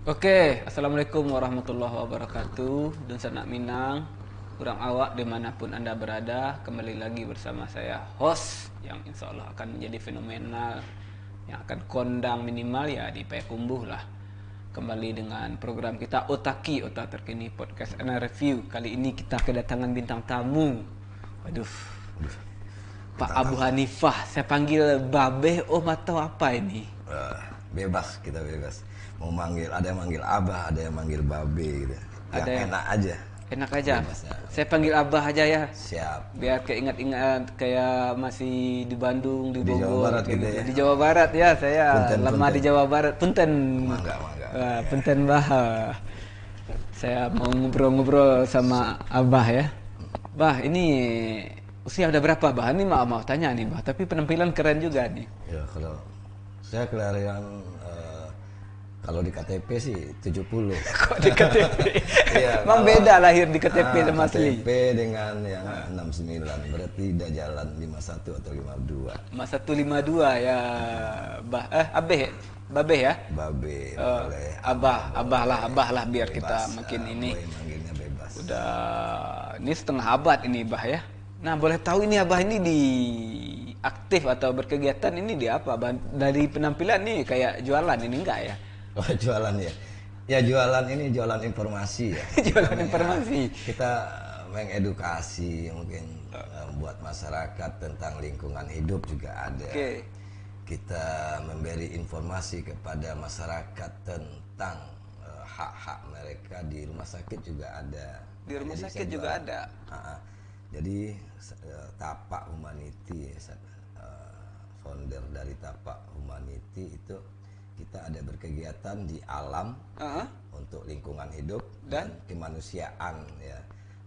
Oke, Assalamualaikum warahmatullahi wabarakatuh. Dan sanak minang, kurang awak dimanapun Anda berada. Kembali lagi bersama saya, host yang insya Allah akan menjadi fenomenal, yang akan kondang minimal ya di Payakumbuh lah. Kembali dengan program kita Otaki, Otak Terkini Podcast and Review. Kali ini kita kedatangan bintang tamu. Waduh, Pak Abu Hanifah. Saya panggil Babeh, Om atau apa ini? Bebas, kita bebas. Mau manggil, ada yang manggil abah, ada yang manggil babe gitu. Ada Yang yang- enak aja. Enak aja. Bebas, ya. Saya panggil Abah aja ya. Siap. Biar keingat-ingat kayak masih di Bandung, di Di Bogor. Jawa Barat kayak gitu ya. Di Jawa Barat ya, saya Punten, lama punten. di Jawa Barat. Punten. Mangga. Punten Bah. Saya mau ngobrol-ngobrol sama Abah ya. Bah, ini usia udah berapa, Bah? Ini mau tanya nih, Bah. Tapi penampilan keren juga nih. Ya kalau saya kelahiran kalau di KTP sih 70. Kok di KTP? Iya, Emang kalau- beda lahir di KTP sama asli. KTP dengan yang 69, berarti udah jalan 51 atau 52. Mas 152 ya, Bah. Abeh ya? Babeh ya? Babe boleh. Abah lah biar kita Bebas. makin ini Boleh manggilnya bebas. udah ini setengah abad ini Bah ya. Nah boleh tahu ini Abah ini di aktif atau berkegiatan ini di apa? Bah? Dari penampilan nih kayak jualan ini enggak ya? Oh, jualan ya. Ya jualan ini jualan informasi ya. Jualan Kita informasi. Kita mengedukasi mungkin buat masyarakat tentang lingkungan hidup juga ada. Oke. Kita memberi informasi kepada masyarakat tentang hak-hak mereka di rumah sakit juga ada. Di rumah Jadi sakit saya juga jualan. ada. Jadi Tapak Humanity, founder dari Tapak Humanity itu kita ada berkegiatan di alam Heeh. untuk lingkungan hidup dan kemanusiaan ya,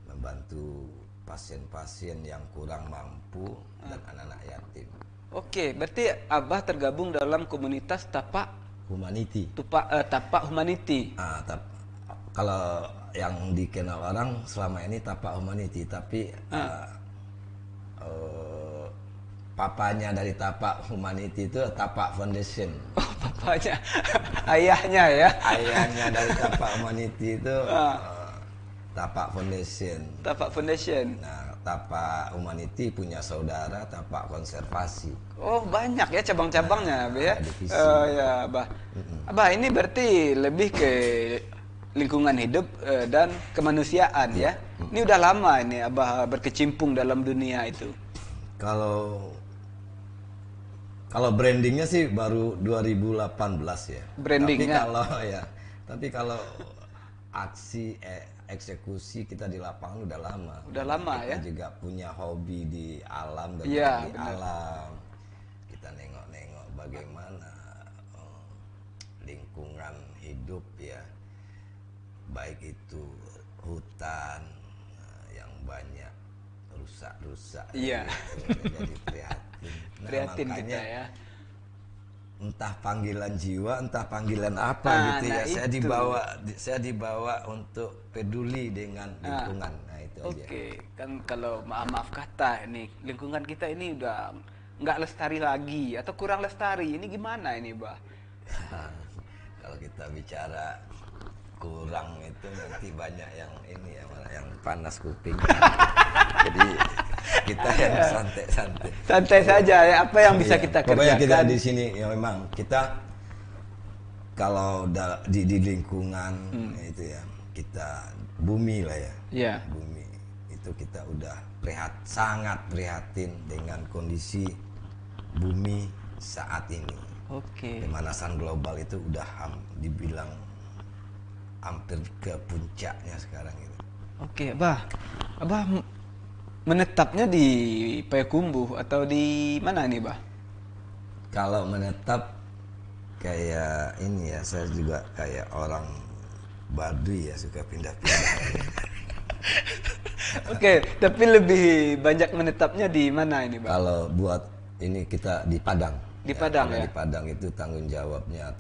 membantu pasien-pasien yang kurang mampu dan anak-anak yatim. Oke, berarti Abah tergabung dalam komunitas Tapak Humanity. Tapak Humanity. Kalau yang dikenal orang selama ini Tapak Humanity, tapi papanya dari Tapak Humanity itu Tapak Foundation. Oh, bapaknya, ayahnya ya. Ayahnya dari Tapak Humanity itu Tapak Foundation. Tapak Foundation. Nah, Tapak Humanity punya saudara Tapak Konservasi. Oh banyak ya cabang-cabangnya, Bah ya. divisi. Ya, Bah. Bah ini berarti lebih ke lingkungan hidup dan kemanusiaan ya. Ini udah lama ini Abah berkecimpung dalam dunia itu. Kalau brandingnya sih baru 2018 ya. Brandingnya. Tapi kalau aksi eksekusi kita di lapangan udah lama. Udah lama Kita ya. juga punya hobi di alam dan Iya, di benar. alam. Kita nengok-nengok bagaimana lingkungan hidup ya. Baik itu hutan yang banyak rusak-rusak. Iya. Gitu. Jadi prihatin. Prihatin makanya kita ya. entah panggilan jiwa, entah panggilan apa gitu ya. nah Saya dibawa untuk peduli dengan lingkungan. Nah, itu aja. Oke, kan kalau maaf kata ini lingkungan kita ini udah nggak lestari lagi atau kurang lestari. Ini gimana ini, Bah? Kalau kita bicara kurang itu nanti banyak yang ini ya, malah yang panas kuping. Jadi kita yang santai-santai. Santai saja ya. Apa yang bisa Iya, kita pokoknya kita kerjakan? di sini ya memang kita kalau di lingkungan itu ya, kita bumi lah ya. Iya. Bumi itu kita udah sangat prihatin dengan kondisi bumi saat ini. Oke. Pemanasan global itu udah dibilang hampir ke puncaknya sekarang itu. Oke, Abah menetapnya di Payakumbuh atau di mana nih, Bah? Kalau menetap kayak ini ya, saya juga kayak orang Baduy ya, suka pindah-pindah. Oke, tapi lebih banyak menetapnya di mana ini, Bah? Kalau buat ini kita di Padang. Di Padang kalau ya? Di Padang itu tanggung jawabnya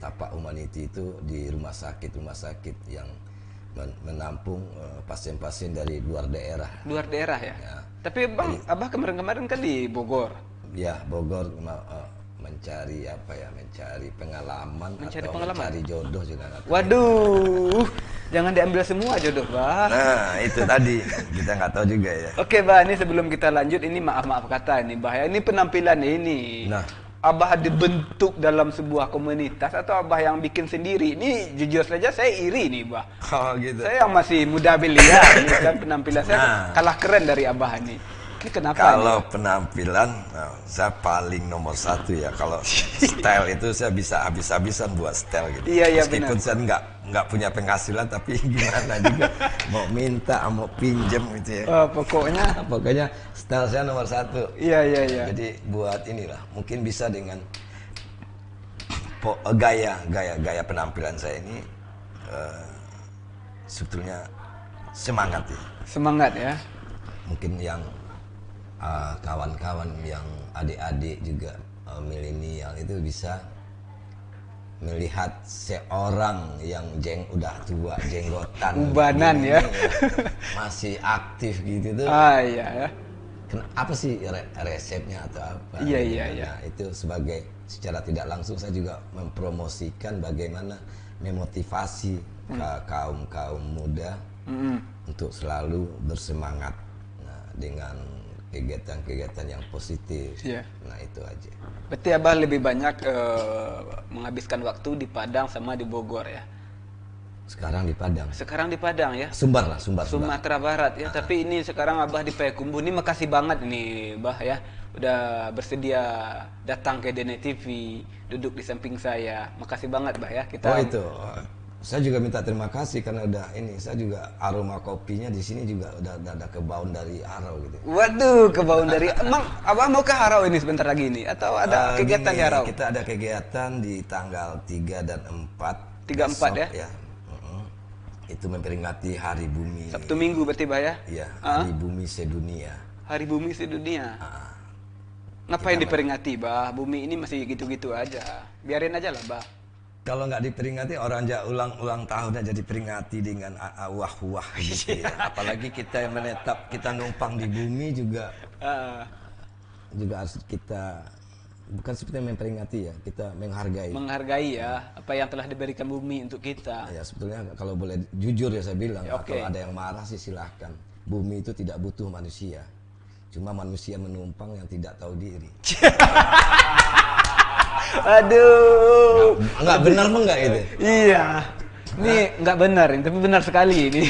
Tapak Humanity itu di rumah sakit yang menampung pasien-pasien dari luar daerah. Luar daerah ya? Ya. Tapi Bang, Abah kemarin-kemarin kan di Bogor. Ya, Bogor mencari apa ya, mencari pengalaman Mencari atau pengalaman? mencari jodoh juga nggak tahu. Waduh, jangan diambil semua jodoh, Bah. Nah itu tadi kita nggak tahu juga ya. Oke, Bah, ini sebelum kita lanjut, ini maaf kata ini, Bah. Ini penampilan ini. Nah. Abah dibentuk dalam sebuah komunitas atau Abah yang bikin sendiri? Ini jujur saja saya iri nih, Bah. Oh gitu. Saya yang masih muda belia, ini kan penampilan saya Nah. kalah keren dari Abah ini. Ini kenapa? Kalau penampilan, nah, saya paling nomor satu ya. Kalau style itu saya bisa habis-habisan buat style gitu. Iya, Meskipun benar. saya nggak punya penghasilan, tapi gimana juga mau minta, mau pinjem gitu ya. Pokoknya, Pokoknya style saya nomor satu. iya. Jadi buat inilah, mungkin bisa dengan gaya penampilan saya ini sebetulnya semangat ya. Semangat ya. Mungkin yang kawan-kawan yang adik-adik juga milenial itu bisa melihat seorang yang udah tua, jenggotan, Ubanan gini, ya. masih aktif gitu tuh. Iya ya. Apa sih resepnya atau apa? Iya. Nah, itu sebagai secara tidak langsung saya juga mempromosikan bagaimana memotivasi kaum muda untuk selalu bersemangat. Nah, dengan kegiatan-kegiatan yang positif. Iya. Nah, itu aja. Berarti Abah lebih banyak menghabiskan waktu di Padang sama di Bogor ya. Sekarang di Padang. Sekarang di Padang ya. Sumbar. Sumatera Barat ya. Tapi ini sekarang Abah di Payakumbuh. Ini makasih banget nih, Bah ya. Udah bersedia datang ke DNE TV, duduk di samping saya. Makasih banget, Bah ya. Kita Oh itu. Saya juga minta terima kasih karena udah ini. Saya juga aroma kopinya di sini juga udah ada kebaun dari Harau gitu. Waduh, kebaun dari emang Abah mau ke Harau ini sebentar lagi nih atau ada kegiatan Gini, di Harau? Kita ada kegiatan di tanggal 3 dan 4. 3, 4 besok, ya? Itu memperingati Hari Bumi. Sabtu Minggu berarti, Bah ya? Iya, Hari Bumi Sedunia. Hari Bumi Sedunia. Ngapain diperingati, Bah? Bumi ini masih gitu-gitu aja. Biarin aja lah, Bah. Kalau nggak diperingati orang aja ulang tahunnya jadi peringati dengan wah gitu ya. Apalagi kita yang menetap, kita numpang di bumi juga harus kita bukan seperti memperingati ya, kita menghargai. Menghargai ya apa yang telah diberikan bumi untuk kita. Ya sebetulnya kalau boleh jujur ya saya bilang, Ya, oke. kalau ada yang marah sih silahkan. Bumi itu tidak butuh manusia, cuma manusia menumpang yang tidak tahu diri. Aduh. Nggak benar mah nggak itu? Iya. Ini nggak benar, tapi benar sekali ini.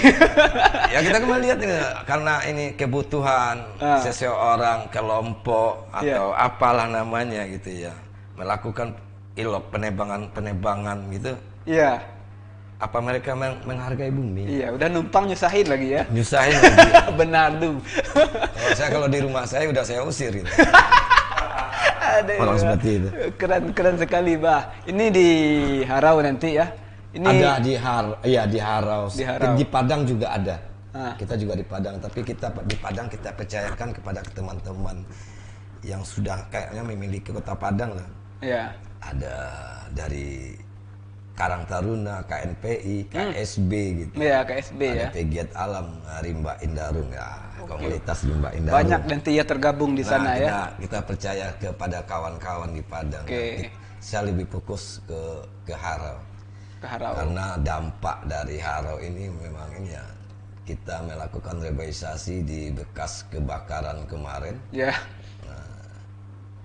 Ya kita kembali lihat ini, karena ini kebutuhan seseorang, kelompok atau apalah namanya gitu ya, melakukan penebangan gitu. Iya. Apa mereka menghargai bumi? Iya, udah numpang nyusahin lagi ya. Nyusahin lagi. Benar tuh. Kalau di rumah saya udah saya usir gitu. Aduh, Orang seperti itu. Keren sekali, Bah. Ini di Harau nanti ya. Ini Ada di Harau. Di Harau. Di Padang juga ada. Ah. Kita juga di Padang, tapi kita di Padang kita percayakan kepada teman-teman yang sudah kayaknya memiliki kota Padang lah. ya. Ada dari Karang Taruna, KNPI, KSB gitu. Iya, KSB ya. Ada Pegiat Alam, Rimba Indarung ya, komunitas Rimba Indarung. Banyak nanti ya tergabung di sana ya. Kita percaya kepada kawan-kawan di Padang. Oke. Saya lebih fokus ke Harau. Ke Harau. Karena dampak dari Harau ini memang ini ya, kita melakukan reboisasi di bekas kebakaran kemarin. Ya.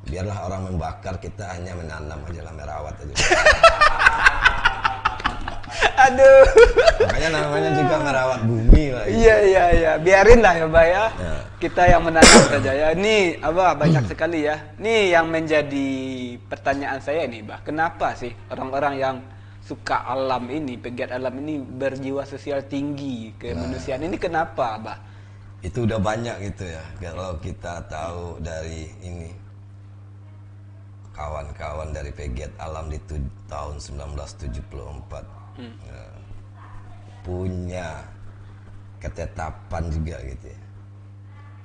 Biarlah orang membakar, kita hanya menanam aja lah, merawat aja. Aduh. Makanya namanya juga merawat bumi lah. Iya. Biarin lah ya, Bah ya. Kita yang menanam saja ya. Ini apa banyak sekali ya. Ini yang menjadi pertanyaan saya nih, Bah. Kenapa sih orang-orang yang suka alam ini, pegiat alam ini berjiwa sosial tinggi kemanusiaan ini kenapa, Bah? Itu udah banyak gitu ya. Kalau kita tahu dari ini kawan-kawan dari pegiat alam di tahun 1974 punya ketetapan juga gitu ya.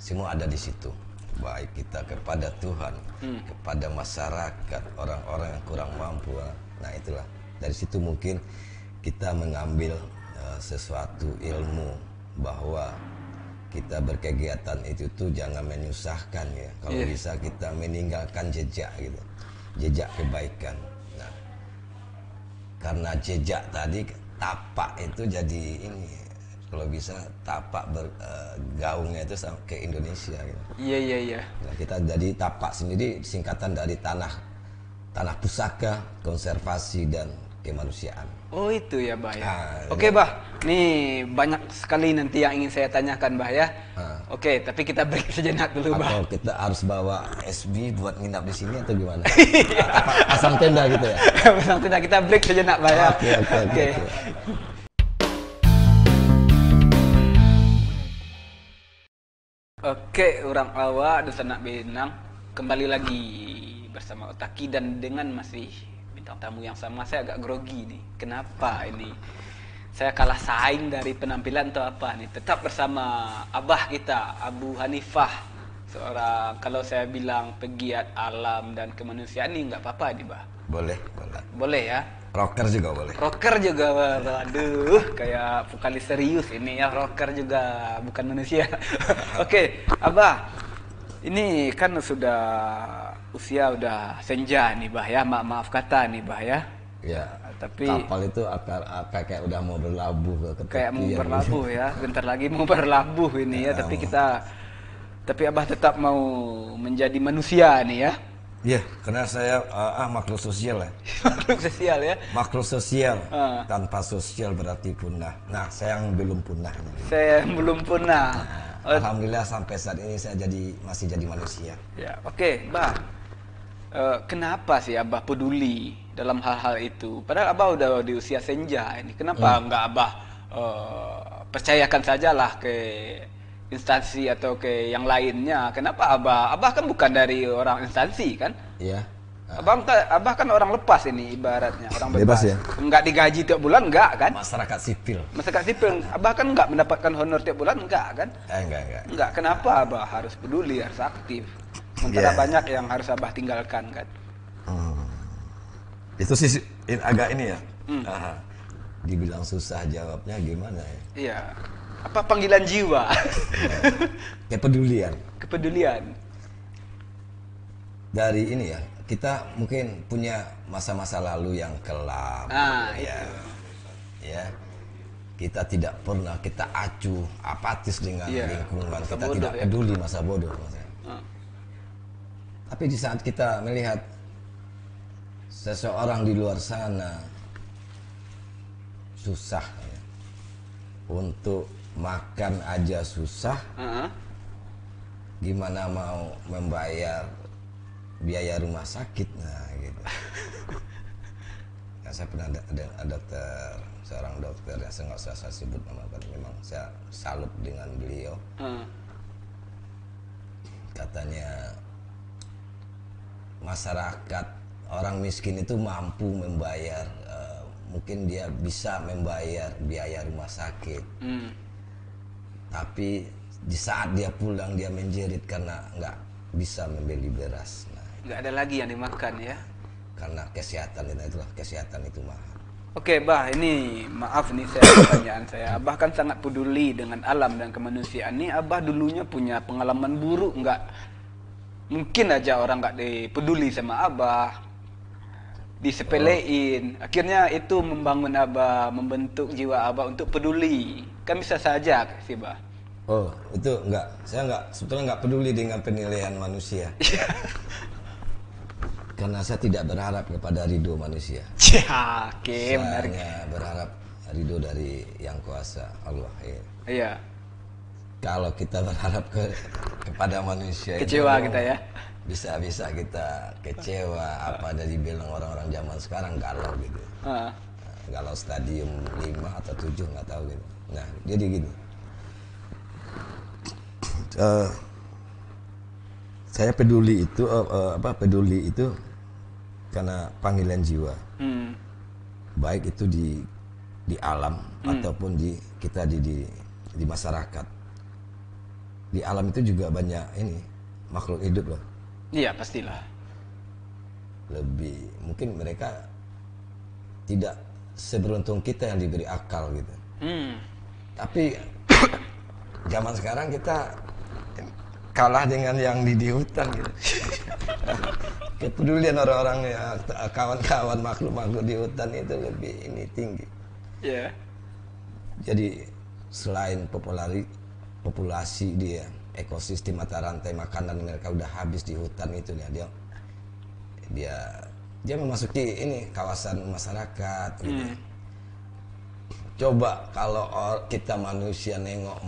Semua ada di situ. Baik kita kepada Tuhan, kepada masyarakat, orang-orang yang kurang mampu. Nah itulah, dari situ mungkin kita mengambil sesuatu ilmu bahwa kita berkegiatan itu tuh jangan menyusahkan ya. Kalau bisa kita meninggalkan jejak gitu. jejak kebaikan. Nah, karena jejak tadi tapak itu jadi ini, kalau bisa tapak gaungnya itu ke Indonesia gitu. Iya. Nah, kita jadi tapak sendiri singkatan dari tanah pusaka, konservasi dan kemanusiaan. Oh itu ya Bah ya. Ah, Oke ya. Bah, nih banyak sekali nanti yang ingin saya tanyakan Bah ya. Oke, tapi kita break sejenak dulu Bah. Atau kita harus bawa SB buat nginap di sini atau gimana? Pasang tenda gitu ya? Pasang tenda, kita break sejenak Bah ya. Oke. Oke, orang awak dan sanak benang kembali lagi bersama Otaki dan dengan masih bintang tamu yang sama. Saya agak grogi nih. Kenapa ini? Saya kalah saing dari penampilan atau apa nih? Tetap bersama abah kita, Abu Hanifah. Seorang, kalau saya bilang pegiat alam dan kemanusiaan ini nggak apa-apa nih, Bah. Boleh. Boleh ya? Rocker juga boleh. Rocker juga, waduh, kayak vokalis serius ini ya, rocker juga, bukan manusia. Oke, Abah, ini kan sudah usia udah senja nih Bah ya, maaf kata nih Bah ya. Ya, Tapi kapal itu kayak udah mau berlabuh ke kayak mau tepi, berlabuh ya, bentar lagi mau berlabuh ini ya, tapi Abah tetap mau menjadi manusia nih ya. Iya, karena saya makhluk sosial ya. Makhluk sosial ya. Makhluk sosial tanpa sosial berarti punah. Nah, saya yang belum punah. Saya belum punah. Alhamdulillah sampai saat ini saya masih jadi manusia. Ya, oke, Bah. Kenapa sih Abah peduli dalam hal-hal itu? Padahal Abah udah di usia senja ini. Kenapa nggak Abah percayakan sajalah ke instansi atau ke yang lainnya? Kenapa Abah kan bukan dari orang instansi kan? Iya. Abah kan orang lepas ini ibaratnya, orang Bebas ya? Nggak digaji tiap bulan enggak kan? Masyarakat sipil. Masyarakat sipil. Abah kan nggak mendapatkan honor tiap bulan enggak kan? Enggak. Enggak, kenapa Abah harus peduli, harus aktif? Sementara Yeah. banyak yang harus Abah tinggalkan kan? Itu sih agak ini ya. Dibilang susah jawabnya gimana ya? Iya. Apa panggilan jiwa? Kepedulian. Kepedulian. Dari ini ya, kita mungkin punya masa-masa lalu yang kelam. Ya. Kita tidak pernah kita acuh, apatis dengan lingkungan. Masa Kita bodoh, tidak ya. peduli masa bodoh. Tapi di saat kita melihat seseorang di luar sana susah ya, untuk makan aja susah, gimana mau membayar biaya rumah sakit, nah gitu. Nah, saya pernah ada seorang dokter yang saya nggak usah saya sebut nama, karena memang saya salut dengan beliau. Katanya masyarakat orang miskin itu mampu membayar, mungkin dia bisa membayar biaya rumah sakit, tapi di saat dia pulang dia menjerit karena nggak bisa membeli beras. Nah, Nggak ada lagi yang dimakan ya. karena kesehatan itu mahal. Oke, Bah, ini maaf nih pertanyaan saya. Abah kan sangat peduli dengan alam dan kemanusiaan. Ini Abah dulunya punya pengalaman buruk nggak? Mungkin aja orang nggak peduli sama Abah, disepelein. Akhirnya itu membangun Abah, membentuk jiwa Abah untuk peduli. Kan bisa saja sih, Bah. Oh, itu enggak. Saya sebetulnya enggak peduli dengan penilaian manusia. Karena saya tidak berharap kepada ridho manusia. Ya, oke, menarik. Saya berharap ridho dari Yang Kuasa, Allah. Ya. Iya. Kalau kita berharap kepada manusia, Kecewa itu kita ya. Bisa kita kecewa. Apa dari bilang orang-orang zaman sekarang galau gitu. Galau stadium 5 atau 7 nggak tahu gitu. Nah, jadi gini. Saya peduli itu karena panggilan jiwa. Baik itu di alam ataupun kita di masyarakat. Di alam itu juga banyak ini makhluk hidup loh. Iya, pastilah. Lebih mungkin mereka tidak seberuntung kita yang diberi akal gitu. Tapi zaman sekarang kita kalah dengan yang di hutan gitu. kepedulian orang-orang ya, kawan-kawan makhluk-makhluk di hutan itu lebih ini tinggi. Iya. Jadi selain populasi dia, ekosistem mata rantai makanan mereka udah habis di hutan itu dia memasuki ini kawasan masyarakat gitu. Coba kalau kita manusia nengok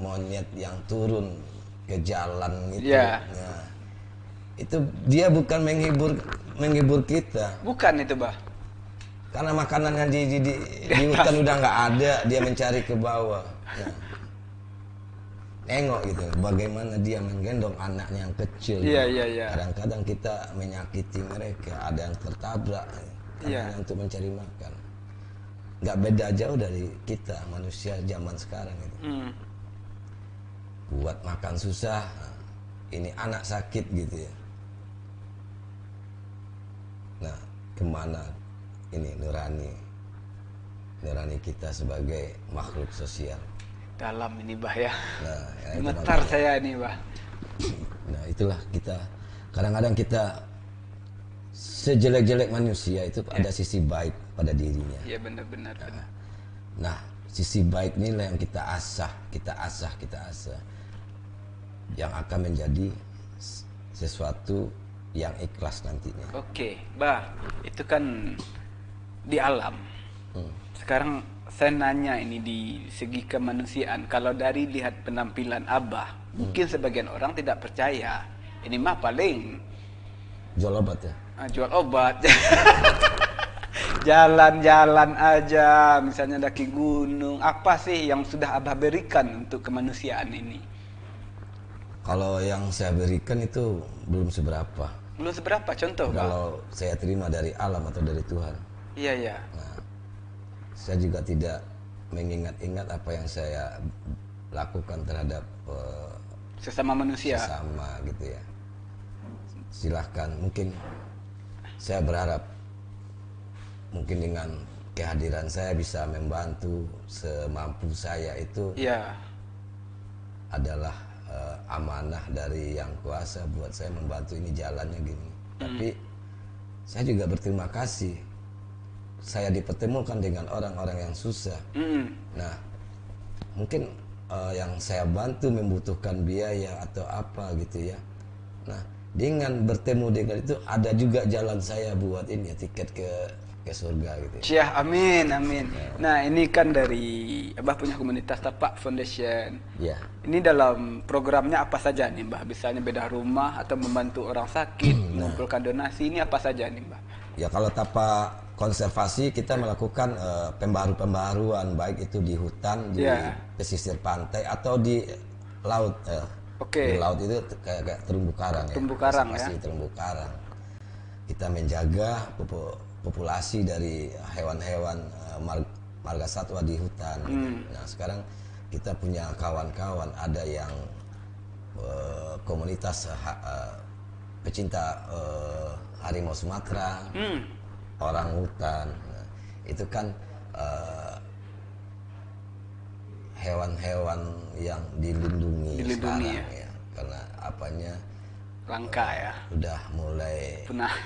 monyet yang turun ke jalan gitu. Yeah. Nah, itu dia bukan menghibur kita. Bukan itu, Bah. Karena makanan yang di hutan udah nggak ada, dia mencari ke bawah. Nah, nengok gitu, bagaimana dia menggendong anaknya yang kecil. Iya. Kadang-kadang kita menyakiti mereka, ada yang tertabrak karena untuk mencari makan. Nggak beda jauh dari kita manusia zaman sekarang itu. Buat makan susah, ini anak sakit gitu ya. Nah, kemana ini nurani kita sebagai makhluk sosial? Dalam ini, Bah, ya. Nah, Gemetar saya ini, Bah. Nah, itulah kita. Kadang-kadang kita sejelek-jelek manusia itu ada sisi baik pada dirinya. Iya, benar. Nah, sisi baik inilah yang kita asah, yang akan menjadi sesuatu yang ikhlas nantinya. Oke, Bah, itu kan di alam. Sekarang saya nanya ini di segi kemanusiaan. Kalau dari lihat penampilan Abah, mungkin sebagian orang tidak percaya. Ini mah paling Jual obat ya? jual obat. Jalan-jalan aja, misalnya daki gunung. Apa sih yang sudah Abah berikan untuk kemanusiaan ini? Kalau yang saya berikan itu belum seberapa. Belum seberapa, contoh, Bah. Kalau saya terima dari alam atau dari Tuhan. Iya. Nah, saya juga tidak mengingat-ingat apa yang saya lakukan terhadap Sesama manusia. sesama gitu ya. Silahkan, mungkin saya berharap mungkin dengan kehadiran saya bisa membantu semampu saya itu. Iya. Adalah amanah dari yang kuasa buat saya membantu ini jalannya gini. Tapi saya juga berterima kasih saya dipertemukan dengan orang-orang yang susah. Nah, mungkin yang saya bantu membutuhkan biaya atau apa gitu ya. Nah, dengan bertemu dengan itu ada juga jalan saya buat ini ya, tiket ke surga gitu ya. Syah, amin. Nah, ini kan dari Abah punya komunitas Tapak Foundation. Ya. Ini dalam programnya apa saja nih, Mbah? Misalnya bedah rumah atau membantu orang sakit, mengumpulkan donasi, ini apa saja nih, Mbah? Ya, kalau Tapak konservasi kita melakukan pembaharuan baik itu di hutan, di pesisir pantai atau di laut. Di laut itu kayak terumbu karang ya. Terumbu karang ya. Terumbu karang. Kita menjaga populasi dari hewan-hewan marga satwa di hutan. Nah, sekarang kita punya kawan-kawan, ada yang komunitas pecinta harimau Sumatera, orang hutan. Nah, itu kan hewan-hewan yang dilindungi sekarang ya. Karena apanya langka ya. Udah mulai punah.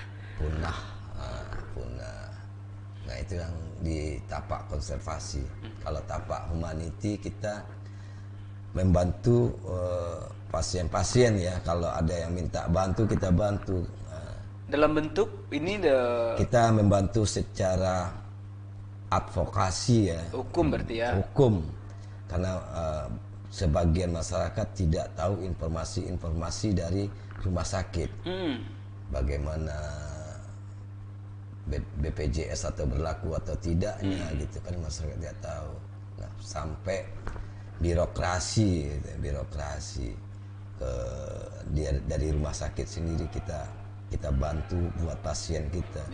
Nah, itu yang di Tapak konservasi. Kalau Tapak humanity kita membantu pasien-pasien ya. Kalau ada yang minta bantu kita bantu. Dalam bentuk ini kita membantu secara advokasi ya. Hukum berarti ya. Hukum. Karena sebagian masyarakat tidak tahu informasi dari rumah sakit. Bagaimana BPJS atau berlaku atau tidaknya gitu kan, masyarakat tidak tahu. Nah, sampai birokrasi dari rumah sakit sendiri kita bantu buat pasien kita.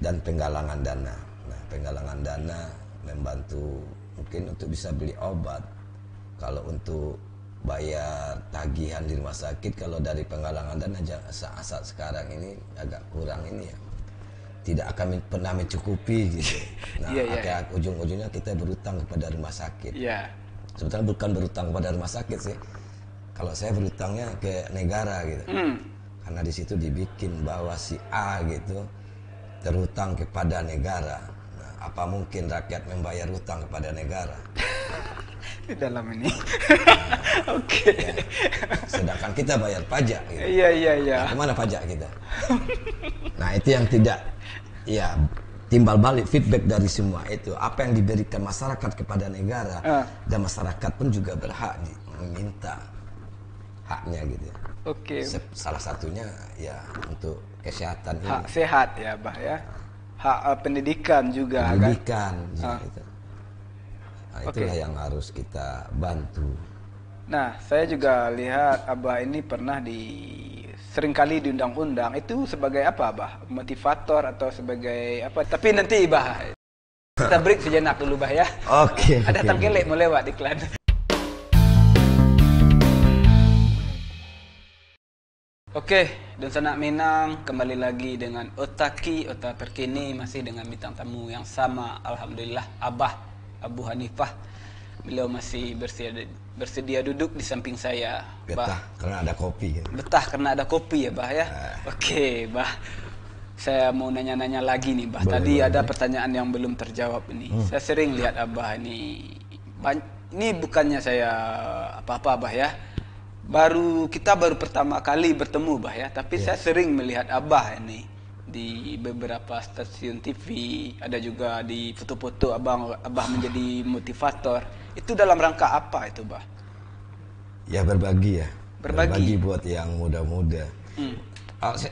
Dan penggalangan dana. Nah, penggalangan dana membantu mungkin untuk bisa beli obat. Kalau untuk bayar tagihan di rumah sakit, kalau dari penggalangan dana saat sekarang ini agak kurang ini ya, tidak akan pernah mencukupi gitu. Nah, ujung-ujungnya kita berutang kepada rumah sakit. Sebetulnya bukan berutang kepada rumah sakit sih, kalau saya berutangnya ke negara gitu. Karena di situ dibikin bahwa si A gitu terhutang kepada negara. Nah, apa mungkin rakyat membayar hutang kepada negara? Di dalam ini. Oke. Ya. Sedangkan kita bayar pajak gitu. Iya. Nah, kemana pajak kita? Nah, itu yang tidak, ya, timbal balik feedback dari semua itu. Apa yang diberikan masyarakat kepada negara, dan masyarakat pun juga berhak meminta haknya gitu. Oke. Salah satunya ya untuk kesehatan Hak ini. sehat ya, Bah ya. Hak pendidikan juga Pendidikan kan. gitu. Nah, itulah yang harus kita bantu. Nah, saya juga lihat Abah ini pernah seringkali diundang-undang. Itu sebagai apa, Bah? Motivator atau sebagai apa? Tapi nanti, Bah. Kita break sejenak dulu, Bah ya. Oke. Ada tangkelek mau lewat iklan. Oke, dan Sanak Minang kembali lagi dengan Otaki, Ota Terkini, masih dengan bintang tamu yang sama. Alhamdulillah, Abah Abu Hanifah. Beliau masih bersedia duduk di samping saya. Betah karena ada kopi. Gitu. Betah karena ada kopi ya, Bah ya. Oke, Bah. Saya mau nanya-nanya lagi nih, Bah. Tadi ada pertanyaan yang belum terjawab ini. Saya sering lihat Abah ini. Ini bukannya saya apa-apa, Bah ya. Kita baru pertama kali bertemu, Bah ya, tapi saya sering melihat Abah ini di beberapa stasiun TV, ada juga di foto-foto Abah menjadi motivator. Itu dalam rangka apa itu, Bah? Ya berbagi ya. Berbagi Buat yang muda-muda.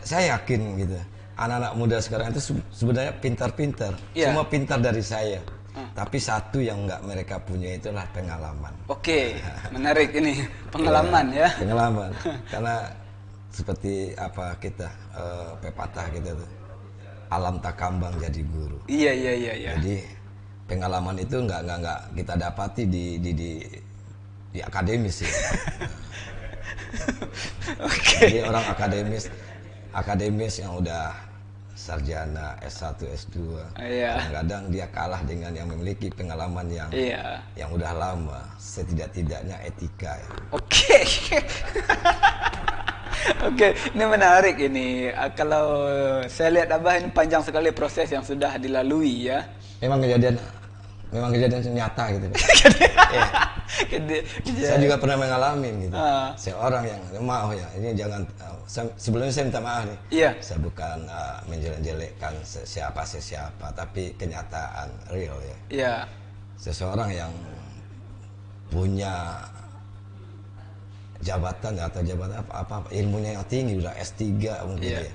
Saya yakin gitu. Anak-anak muda sekarang itu sebenarnya pintar-pintar. Semua pintar dari saya. Tapi satu yang nggak mereka punya itulah pengalaman. Oke, menarik ini pengalaman ya. Pengalaman, karena seperti apa kita pepatah kita tuh, alam tak kambang jadi guru. Iya. Jadi pengalaman itu nggak kita dapati di akademis ya. Oke. Jadi orang akademis yang udah sarjana S1, S2, kadang-kadang dia kalah dengan yang memiliki pengalaman yang udah lama, setidak-tidaknya etika ya. Oke. Oke, ini menarik ini. Kalau saya lihat Abah ini panjang sekali proses yang sudah dilalui ya. Memang kejadian nyata gitu. Saya juga pernah mengalami gitu. Seorang yang maaf ya, ini jangan sebelumnya saya minta maaf nih. Iya. Saya bukan menjelek-jelekkan siapa, tapi kenyataan real ya. Iya. Seseorang yang punya jabatan atau jabatan apa ilmunya yang tinggi, udah S3 mungkin ya.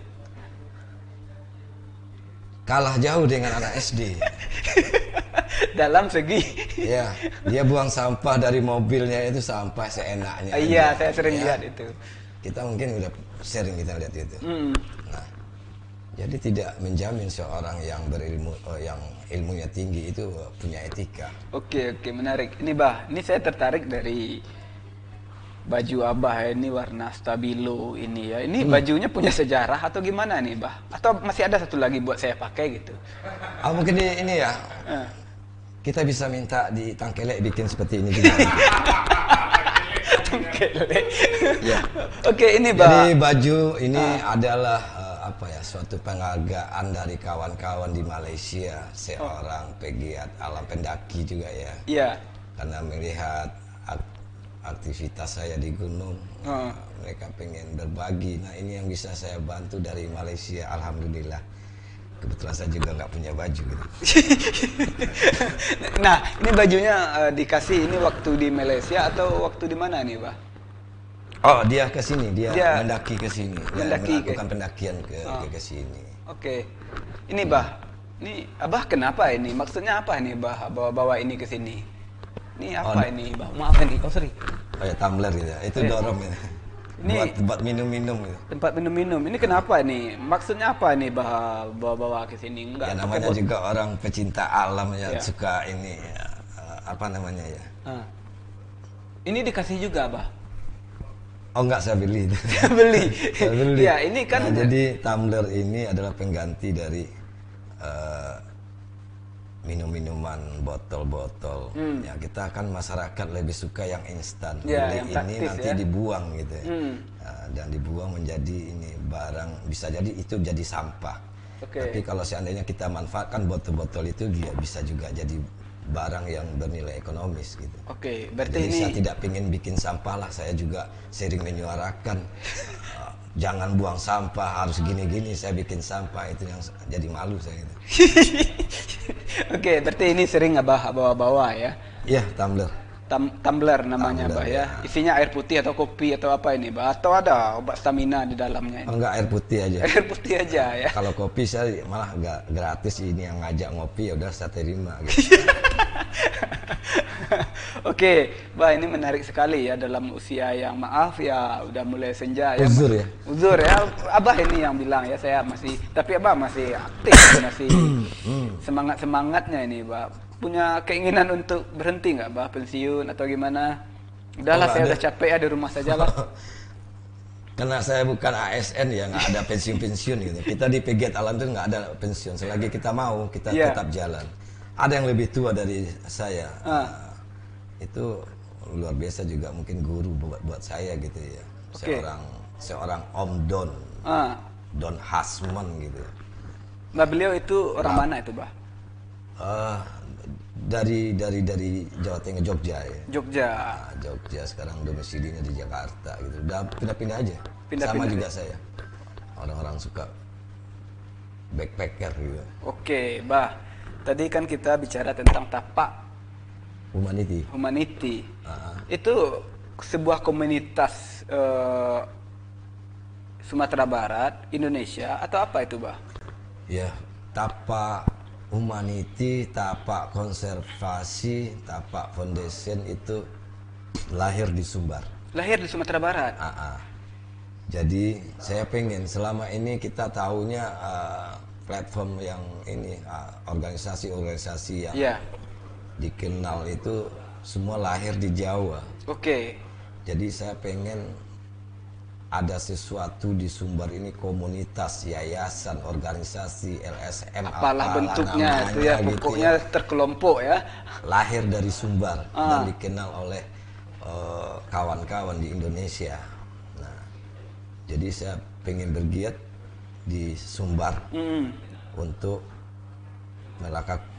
Kalah jauh dengan anak SD. Dalam segi ya, dia buang sampah dari mobilnya itu sampah seenaknya. Iya, saya sering lihat itu. Kita mungkin udah sering kita lihat itu. Nah, jadi tidak menjamin seorang yang berilmu, yang ilmunya tinggi itu punya etika. Oke, menarik. Ini Bah, ini saya tertarik dari baju Abah ini warna stabilo ini ya. Ini bajunya punya sejarah atau gimana nih, Bah? Atau masih ada satu lagi buat saya pakai gitu? Mungkin ini ya. Kita bisa minta di Tangkelek bikin seperti ini juga. Tangkelek. Ya. Oke, ini Bah. Jadi baju ini adalah suatu penghargaan dari kawan-kawan di Malaysia, seorang pegiat alam pendaki juga ya. Iya. Karena melihat aktivitas saya di gunung, mereka pengen berbagi. Nah, ini yang bisa saya bantu dari Malaysia, alhamdulillah. Kebetulan saya juga nggak punya baju gitu. Nah, ini bajunya dikasih ini waktu di Malaysia atau waktu di mana nih, Bah? Oh, dia ke sini, dia mendaki ke sini, melakukan pendakian ke sini. Oke. Ini Bah, ini Abah kenapa ini? Maksudnya apa ini, Bah, bawa ini ke sini? Ini apa ini, Bah? Maaf ini. Oh, sorry. Kayak tumbler gitu. Itu dorong gitu. Ini buat minum-minum gitu. Tempat minum-minum. Ini kenapa nih? Maksudnya apa nih bawa ke sini? Enggak. Ya namanya juga orang pecinta alam ya, suka ini apa namanya ya. Ini dikasih juga, Bah? Oh enggak, saya beli. Saya beli. Ya, ini kan jadi tumbler ini adalah pengganti dari minum-minuman botol-botol. Ya kita kan masyarakat lebih suka yang instan. Ya, Beli yang ini praktis, nanti ya. dibuang gitu ya. Nah, dan dibuang menjadi ini barang, bisa jadi itu jadi sampah. Oke. Tapi kalau seandainya kita manfaatkan botol-botol itu dia bisa juga jadi barang yang bernilai ekonomis gitu. Oke, berarti Jadi ini saya tidak ingin bikin sampah lah, saya juga sering menyuarakan jangan buang sampah, harus gini-gini, saya bikin sampah, itu yang jadi malu saya gitu. Oke, berarti ini sering Abah bawa-bawa ya. Iya, tumbler. Tumbler namanya Tumbler, Bah ya. ya. Isinya air putih atau kopi atau apa ini Bah? Atau ada obat stamina di dalamnya ini? Enggak, air putih aja. Air putih aja ya. Kalau kopi saya malah nggak gratis, ini yang ngajak ngopi ya udah saya terima gitu. Oke, Bah ini menarik sekali ya dalam usia yang maaf ya udah mulai senja ya. Uzur ya? Uzur ya. Abah ini yang bilang ya, saya masih, tapi Abah masih aktif, masih semangat-semangatnya ini Bah. Punya keinginan untuk berhenti nggak Bah, pensiun atau gimana? Udahlah, Oh, saya ada. udah capek ya di rumah saja lah. Karena saya bukan ASN ya, nggak ada pensiun-pensiun gitu. Kita di Pegiat Alam itu nggak ada pensiun. Selagi kita mau, kita Iya. tetap jalan. Ada yang lebih tua dari saya. Itu luar biasa juga, mungkin guru buat saya gitu ya. Oke. Seorang Om Don, Ah, Don Hasman gitu. Bah beliau itu orang mana itu Bah? Dari Jawa Tengah, Jogja ya. Jogja. Nah, Jogja, sekarang domisilinya di Jakarta gitu. Udah pindah-pindah aja. Pindah-pindah. Sama juga saya. Orang-orang suka backpacker gitu. Oke, Bah. Tadi kan kita bicara tentang tapak Humanity. humanity. Itu sebuah komunitas Sumatera Barat, Indonesia atau apa itu, Bah? Ya, tapak humanity, tapak konservasi, tapak foundation itu lahir di Sumbar. Lahir di Sumatera Barat. Jadi saya pengen, selama ini kita taunya platform yang ini organisasi-organisasi yang Iya. dikenal itu semua lahir di Jawa. Oke. Jadi saya pengen ada sesuatu di Sumbar ini, komunitas, yayasan, organisasi, LSM, Apalah bentuknya namanya itu ya, gitu pokoknya terkelompok ya. lahir dari Sumbar dan dikenal oleh kawan-kawan di Indonesia. Nah, jadi saya pengen bergiat di Sumbar untuk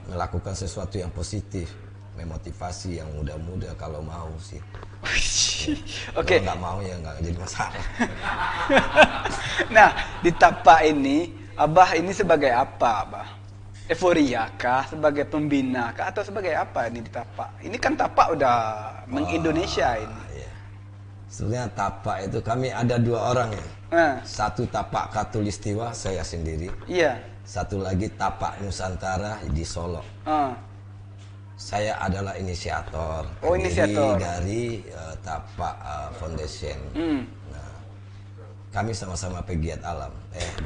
melakukan sesuatu yang positif, memotivasi yang muda-muda kalau mau sih. Oke. Kalau nggak mau ya nggak jadi masalah. Nah, di tapak ini, Abah ini sebagai apa, Abah? Euforia kah, sebagai pembina kah, atau sebagai apa ini di tapak? Ini kan tapak udah meng-Indonesia ini. Iya. Sebenarnya tapak itu kami ada 2 orang ya. Nah, Satu tapak Katulistiwa saya sendiri, iya. satu lagi tapak Nusantara di Solo. Saya adalah inisiator, Oh, pendiri inisiator. dari tapak foundation. Nah, kami sama-sama pegiat alam.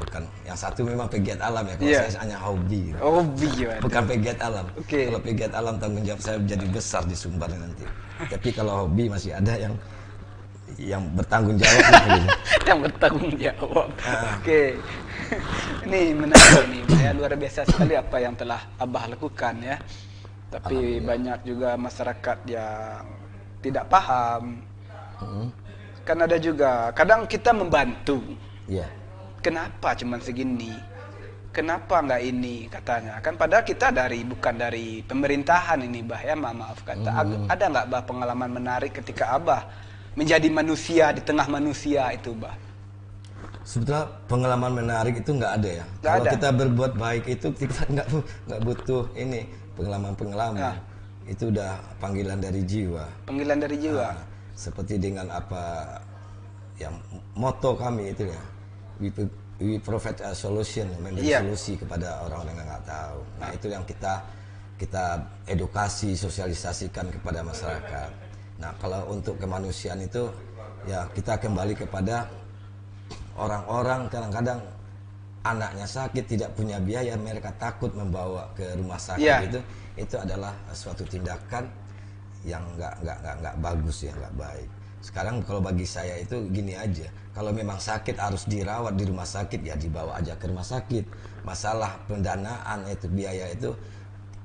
Bukan, yang satu memang pegiat alam ya. Kalau Iya. saya hanya hobi. Hobi ya. Bukan pegiat alam. Oke. Kalau pegiat alam tanggung jawab saya jadi besar di Sumbar nanti. Tapi kalau hobi masih ada yang bertanggung jawab gitu. Yang bertanggung jawab. Oke. Ini menarik ini, ya, luar biasa sekali apa yang telah Abah lakukan ya. Tapi banyak juga masyarakat yang tidak paham. Kan ada juga, kadang kita membantu. Iya. Kenapa cuman segini? Kenapa nggak ini katanya? Kan padahal kita bukan dari pemerintahan ini, Bah ya, maaf kata. Ada nggak Bah pengalaman menarik ketika Abah menjadi manusia di tengah manusia itu, Bah? Sebetulnya pengalaman menarik itu nggak ada ya. Nggak Kalau ada. kita berbuat baik itu kita nggak butuh ini pengalaman-pengalaman. Itu udah panggilan dari jiwa. Panggilan dari jiwa. Seperti dengan apa yang moto kami itu ya, we provide a solution, memberi Iya. solusi kepada orang-orang yang nggak tahu. Nah itu yang kita edukasi, sosialisasikan kepada masyarakat. Nah kalau untuk kemanusiaan itu ya kita kembali kepada orang-orang, kadang-kadang anaknya sakit tidak punya biaya, mereka takut membawa ke rumah sakit. Iya. Itu adalah suatu tindakan yang nggak bagus ya, nggak baik. Sekarang kalau bagi saya itu gini aja, kalau memang sakit harus dirawat di rumah sakit ya dibawa aja ke rumah sakit. Masalah pendanaan itu, biaya itu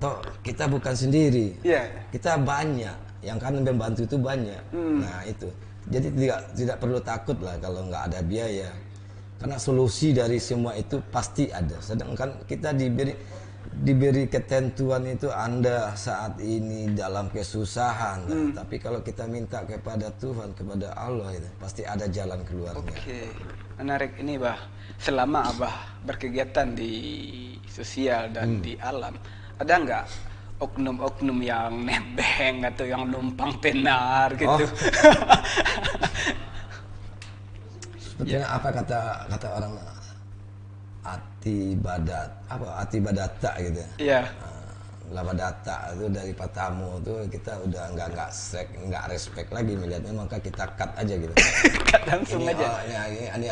toh kita bukan sendiri. Iya. Kita banyak, yang kan membantu itu banyak. Nah itu, jadi tidak perlu takut lah kalau nggak ada biaya, karena solusi dari semua itu pasti ada. Sedangkan kita diberi ketentuan itu, Anda saat ini dalam kesusahan, tapi kalau kita minta kepada Tuhan, kepada Allah itu pasti ada jalan keluarnya. Oke, menarik ini bah. Selama Abah berkegiatan di sosial dan di alam, ada nggak oknum-oknum yang nebeng atau yang numpang tenar gitu? Sebetulnya apa kata orang ati badata gitu ya. Iya. Labadata itu dari Patamu itu kita udah nggak respect lagi melihatnya, maka kita cut aja gitu. Cut langsung ini, aja. Ini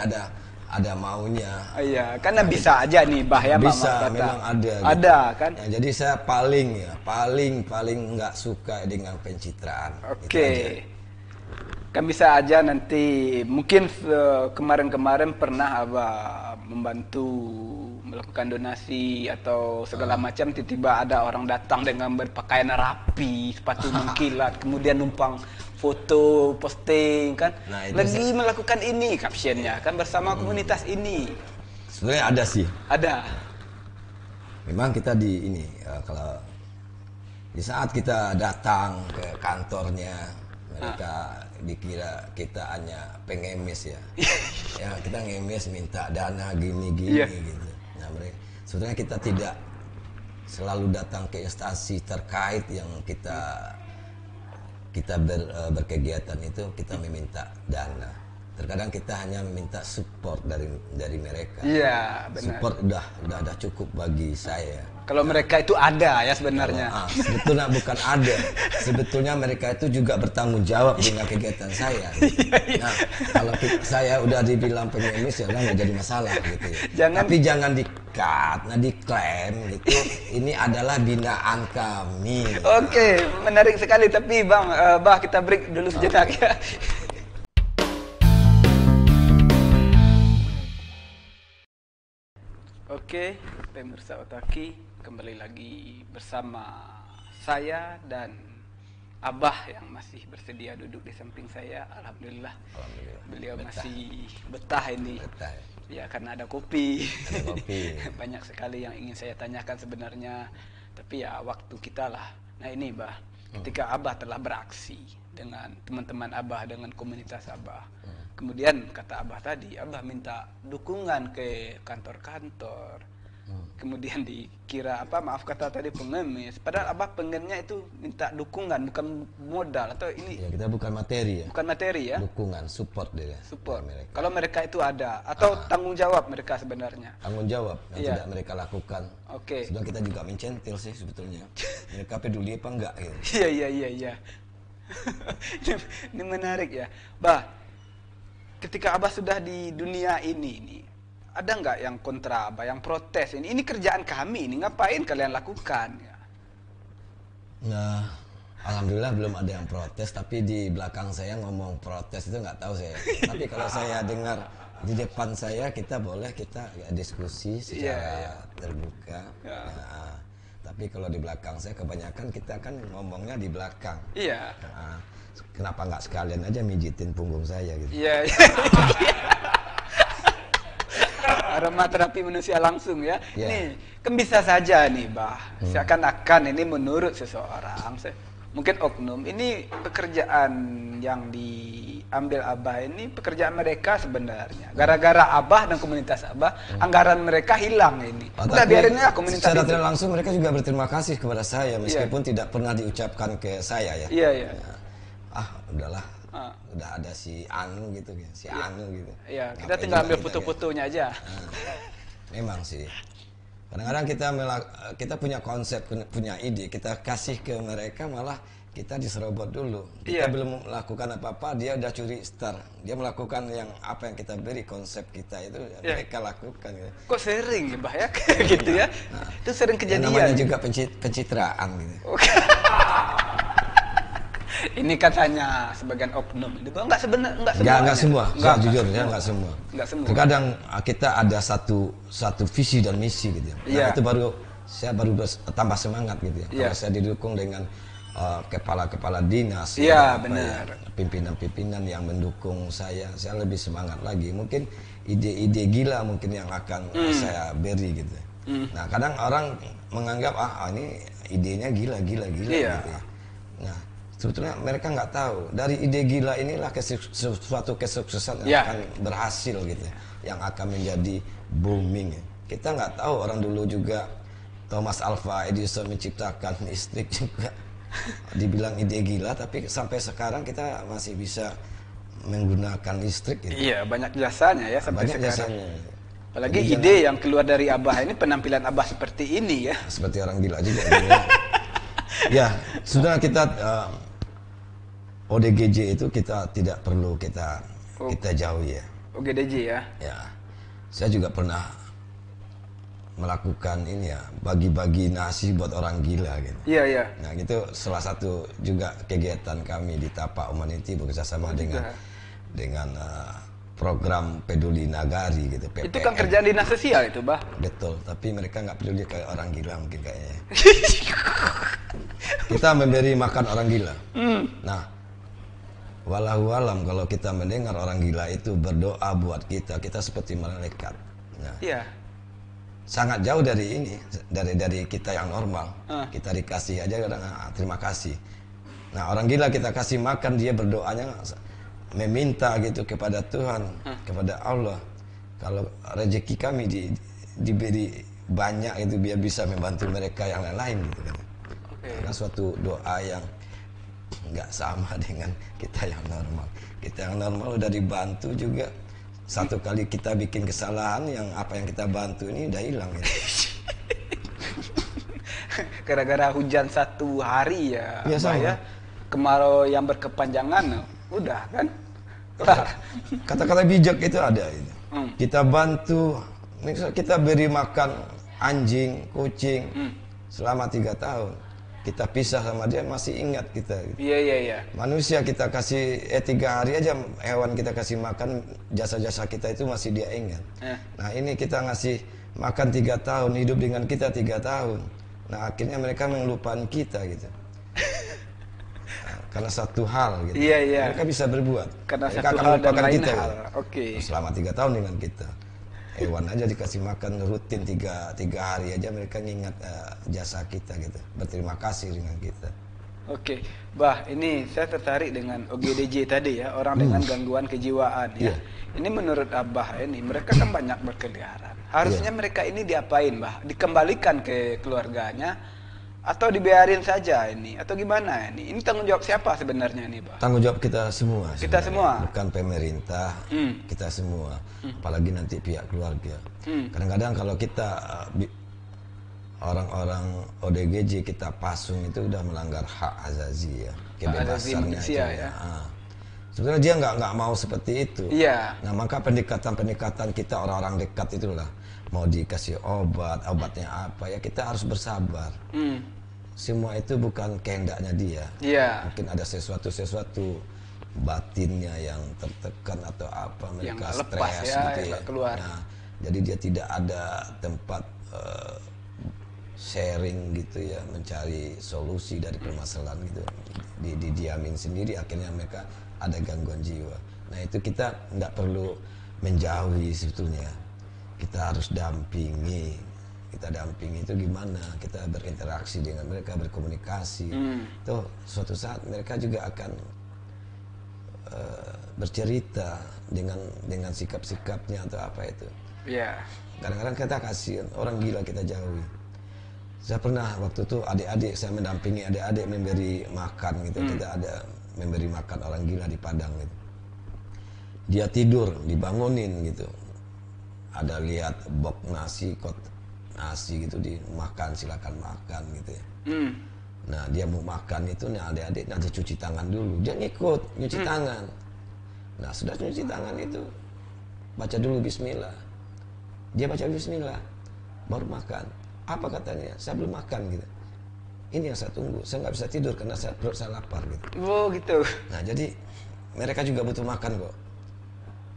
ada maunya. Iya, karena bisa aja nih bah ya, Bisa, Mama memang ada. Gitu. Ada kan? Ya, jadi saya paling nggak suka dengan pencitraan. Oke. Kan bisa aja nanti mungkin kemarin-kemarin pernah Abah membantu melakukan donasi atau segala macam, tiba-tiba ada orang datang dengan berpakaian rapi, sepatu mengkilat, kemudian numpang foto, posting kan, nah, lagi melakukan ini captionnya kan bersama komunitas ini. Sebenarnya ada sih. Ada. Memang kita kalau di saat kita datang ke kantornya, mereka dikira kita hanya pengemis ya. Ya kita ngemis minta dana gini Iya. gitu. Nah sebenarnya kita tidak selalu datang ke instansi terkait yang kita berkegiatan itu kita meminta dana. Terkadang kita hanya meminta support dari mereka. Iya, benar. Support udah cukup bagi saya. Kalau mereka itu ada ya sebenarnya. Sebetulnya bukan ada. Sebetulnya mereka itu juga bertanggung jawab dengan kegiatan saya. Nah, kalau saya udah dibilang pengemis ya udah nggak jadi masalah gitu ya. Tapi jangan di-cut, diklaim gitu. Ini adalah binaan kami. Oke, menarik sekali. Tapi Bah kita break dulu sejenak ya. Oke, pemirsa Otaki, kembali lagi bersama saya dan Abah yang masih bersedia duduk di samping saya. Alhamdulillah. Beliau masih betah ini. Betah. Ya, karena ada kopi. Ada kopi. Banyak sekali yang ingin saya tanyakan sebenarnya, tapi ya waktu kita lah. Nah ini Bah, ketika Abah telah beraksi dengan teman-teman Abah, dengan komunitas Abah, kemudian kata Abah tadi, Abah minta dukungan ke kantor-kantor, kemudian dikira maaf kata tadi pengemis, padahal Abah pengennya itu minta dukungan, bukan modal atau ini. Ya, kita bukan materi ya. Bukan materi ya. Dukungan, support dia. Support. Mereka. Kalau mereka itu ada atau tanggung jawab mereka sebenarnya. Tanggung jawab yang tidak mereka lakukan. Oke. Sudah kita juga mencentil sih sebetulnya. Mereka peduli apa enggak gitu. Iya. Ini menarik ya. Bah, ketika Abah sudah di dunia ini ada nggak yang kontra Abah, yang protes ini kerjaan kami, ini ngapain kalian lakukan? Ya. Nah, alhamdulillah belum ada yang protes, tapi di belakang saya ngomong protes itu nggak tahu saya. Tapi kalau saya dengar di depan saya, kita diskusi secara terbuka. Nah, tapi kalau di belakang saya kebanyakan kita kan ngomongnya di belakang. Iya. Nah, kenapa nggak sekalian aja mijitin punggung saya gitu? Iya. Aromaterapi manusia langsung ya. Nih, kan bisa saja nih, Bah. Seakan-akan ini menurut seseorang, mungkin oknum, ini pekerjaan yang diambil Abah ini pekerjaan mereka sebenarnya. Gara-gara Abah dan komunitas Abah, anggaran mereka hilang ini. Udah biarin aja komunitas secara itu. tidak langsung mereka juga berterima kasih kepada saya meskipun tidak pernah diucapkan ke saya ya. Iya. Udahlah. Udah ada si Anu gitu ya, Anu gitu. Iya, kita tinggal ambil foto-fotonya aja. Memang sih. Kadang-kadang kita punya konsep, punya ide, kita kasih ke mereka malah kita diserobot dulu. Kita belum melakukan apa-apa, dia udah curi start. Dia melakukan apa yang kita beri, konsep kita itu mereka lakukan. Gitu. Kok sering ya, Bah ya? Gitu ya? Itu sering kejadian. Namanya juga pencitraan gitu. Ini kan hanya sebagian oknum. Enggak semua. Jujur ya, enggak semua. Terkadang kita ada satu visi dan misi gitu. Nah, itu baru saya baru tambah semangat gitu ya. Iya. Kalau saya didukung dengan kepala-kepala dinas, Iya, apa benar. ya, pimpinan-pimpinan yang mendukung saya lebih semangat lagi. Mungkin ide-ide gila mungkin yang akan saya beri gitu. Nah, kadang orang menganggap ini idenya gila Iya. gitu ya. Nah, sebetulnya mereka nggak tahu dari ide gila inilah suatu kesuksesan yang Iya. akan berhasil gitu, yang akan menjadi booming. Kita nggak tahu, orang dulu juga Thomas Alva Edison menciptakan listrik juga dibilang ide gila, tapi sampai sekarang kita masih bisa menggunakan listrik gitu. Iya, banyak jasanya ya sampai Banyak sekarang. jasanya. Apalagi Jadi ide yang keluar dari Abah ini, penampilan Abah seperti ini ya. seperti orang gila juga gitu. Ya, sudah kita ODGJ itu kita tidak perlu kita jauhi ya. OGDJ ya. Ya, saya juga pernah melakukan ini ya, bagi-bagi nasi buat orang gila gitu. Iya, iya. Nah, itu salah satu juga kegiatan kami di Tapak Humanity bekerjasama dengan program Peduli Nagari gitu. Itu kan PPN. kerjaan dinas sosial itu, Bah. Betul, tapi mereka nggak peduli kayak orang gila mungkin kayaknya. Kita memberi makan orang gila. Nah, walau alam kalau kita mendengar orang gila itu berdoa buat kita seperti malaikat. Nah, Iya. sangat jauh dari ini, dari kita yang normal. Kita dikasih aja kadang terima kasih. Nah, orang gila kita kasih makan, dia berdoanya meminta gitu kepada Tuhan, kepada Allah. Kalau rezeki kami diberi banyak itu biar bisa membantu mereka yang lain gitu kan. Karena suatu doa yang nggak sama dengan kita yang normal. Kita yang normal udah dibantu juga. Satu kali kita bikin kesalahan, yang apa yang kita bantu ini udah hilang gitu. Gara-gara hujan 1 hari ya, Iya, Bah, sama. ya. Kemarau yang berkepanjangan, udah kan? Kata-kata bijak itu ada itu. Kita bantu, misalnya kita beri makan anjing, kucing selama 3 tahun. Kita pisah sama dia masih ingat kita gitu. Iya, iya, iya. Manusia kita kasih 3 hari aja hewan kita kasih makan, jasa-jasa kita itu masih dia ingat. Nah, ini kita ngasih makan 3 tahun, hidup dengan kita 3 tahun. Nah, akhirnya mereka melupakan kita gitu. Nah, karena satu hal gitu. Iya, iya. Mereka bisa berbuat. Karena mereka satu akan hal dan melupakan lain kita. hal. Gitu. Oke. Selama 3 tahun dengan kita. Hewan aja dikasih makan rutin 3 hari aja mereka ngingat jasa kita gitu. Berterima kasih dengan kita. Oke, Bah, ini saya tertarik dengan OGDJ tadi ya, orang dengan gangguan kejiwaan ya. Iya. Ini menurut Abah ini, mereka kan banyak berkeliaran. Harusnya mereka ini diapain, Bah? Dikembalikan ke keluarganya atau dibiarin saja ini? Atau gimana ini? Ini tanggung jawab siapa sebenarnya ini, Bah? Tanggung jawab kita semua. Kita sebenarnya. semua? Bukan pemerintah, kita semua. Apalagi nanti pihak keluarga. Kadang-kadang kalau kita orang-orang ODGJ kita pasung itu udah melanggar hak azazi ya, Azazi kebebasannya manusia itu ya. Sebenarnya dia nggak mau seperti itu. Iya. Nah, maka pendekatan kita orang-orang dekat itulah, mau dikasih obatnya apa ya, kita harus bersabar. Semua itu bukan kehendaknya dia. Iya. Mungkin ada sesuatu batinnya yang tertekan atau apa, Yang mereka nggak lepas stres ya, gitu yang ya. nggak keluar. Nah, jadi dia tidak ada tempat sharing gitu ya, mencari solusi dari permasalahan gitu. Didiamin sendiri, akhirnya mereka ada gangguan jiwa. Nah, itu kita nggak perlu menjauhi sebetulnya. Kita harus dampingi. Kita dampingi itu gimana? Kita berinteraksi dengan mereka, berkomunikasi. Tuh suatu saat mereka juga akan bercerita dengan sikap-sikapnya atau apa itu. Iya. Kadang-kadang kita kasihan orang gila, kita jauhi. Saya pernah waktu itu adik-adik, saya mendampingi adik-adik memberi makan gitu. Kita ada memberi makan orang gila di Padang gitu. Dia tidur, dibangunin gitu. Ada lihat box nasi, kot nasi gitu, dimakan, silakan makan gitu ya. Nah, dia mau makan itu, nih adik-adik nanti cuci tangan dulu. Dia ngikut nyuci tangan. Nah, sudah cuci tangan itu, baca dulu bismillah. Dia baca bismillah, baru makan. Apa katanya? Saya belum makan gitu. Ini yang saya tunggu. Saya nggak bisa tidur karena perut saya lapar gitu. Oh gitu. Nah, jadi mereka juga butuh makan kok.